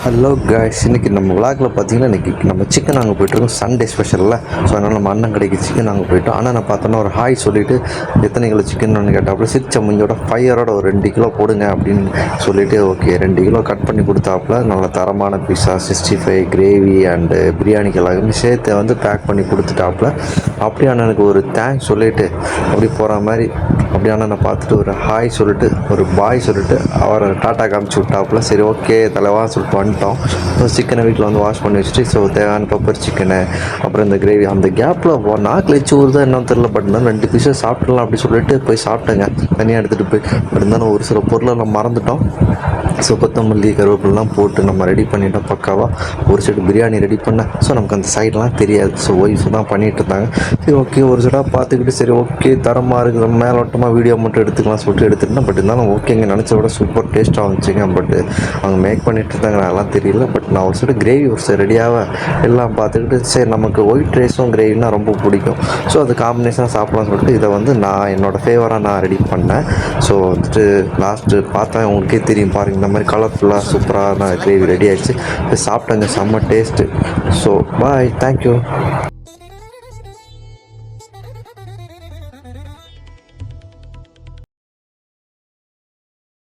Hello guys, இன்றைக்கி நம்ம விளாகில் பார்த்தீங்கன்னா இன்றைக்கி நம்ம சிக்கன் அங்கே போய்ட்டுருக்கோம். சண்டே ஸ்பெஷலில். ஸோ அதனால் நம்ம அண்ணன் கடைக்கு சிக்கன் அங்கே போய்ட்டோம். ஆனால் நான் பார்த்தோன்னா ஒரு ஹாய் சொல்லிவிட்டு எத்தனை கிலோ சிக்கன் கேட்டாப்புல சிரிச்ச முஞ்சோட ஃபயரோட ஒரு 2 கிலோ போடுங்க அப்படின்னு சொல்லிவிட்டு ஓகே 2 கிலோ கட் பண்ணி கொடுத்தாப்புல. நல்ல தரமான பீஸா 65 கிரேவி அண்டு பிரியாணிக்கு எல்லாமே சேர்த்து வந்து பேக் பண்ணி கொடுத்துட்டாப்புல. அப்படியே அண்ணனுக்கு ஒரு தேங்க்ஸ் சொல்லிவிட்டு அப்படி போகிற மாதிரி அப்படியே அண்ணனை பார்த்துட்டு ஒரு ஹாய் சொல்லிட்டு ஒரு பாய் சொல்லிட்டு அவரை டாட்டா காமிச்சு விட்டாப்புல. சரி ஓகே தலைவா சொல்லிட்டு வந்துட்டோம். ஸோ சிக்கனை வீட்டில் வந்து வாஷ் பண்ணி வச்சுட்டு ஸோ தேவையான பெப்பர் சிக்கனு அப்புறம் இந்த கிரேவி அந்த கேப்பில் நாக்கில் வச்சு ஊறுதான் என்னன்னு தெரில. பட் இருந்தாலும் 2 பீஸை சாப்பிட்றலாம் அப்படி சொல்லிட்டு போய் சாப்பிட்டேங்க தனியாக எடுத்துகிட்டு போய். பட் இருந்தாலும் ஒரு சில பொருளை நம்ம மறந்துட்டோம். ஸோ கொத்தமல்லி கருவேப்பிலாம் போட்டு நம்ம ரெடி பண்ணிட்டோம் பக்காவாக. ஒரு சைடு பிரியாணி ரெடி பண்ணேன். ஸோ நமக்கு அந்த சைடெலாம் தெரியாது. ஸோ ஒய்ஃப் தான் பண்ணிகிட்டு இருந்தாங்க. சரி ஓகே ஒரு சைடாக பார்த்துக்கிட்டு சரி ஓகே தரமாக இருக்குது நம்ம மேலோட்டமாக வீடியோ மட்டும் எடுத்துக்கலாம் சொல்லிட்டு எடுத்துகிட்டேன். பட் இருந்தாலும் ஓகேங்க நினச்ச விட சூப்பர் டேஸ்ட்டாக வந்துச்சுங்க. பட் அவங்க மேக் பண்ணிட்டு இருந்தாங்க அதெல்லாம் தெரியல. பட் நான் ஒரு சைடு கிரேவி ஒரு சைடு ரெடியாக எல்லாம் பார்த்துக்கிட்டு சரி நமக்கு ஒயிட் ரைஸும் கிரேவினா ரொம்ப பிடிக்கும். ஸோ அது காம்பினேஷனாக சாப்பிட்லாம்னு சொல்லிட்டு இதை வந்து நான் என்னோடய ஃபேவராக நான் ரெடி பண்ணேன். ஸோ வந்துட்டு லாஸ்ட்டு பார்த்தா உங்களுக்கே தெரியும் பாருங்கள் இந்த மாதிரி கலர்ஃபுல்லாக சூப்பராக நான் கிரேவி ரெடி ஆகிடுச்சு. சாப்பிட்டேங்க செம்ம டேஸ்ட்டு. So bye thank you.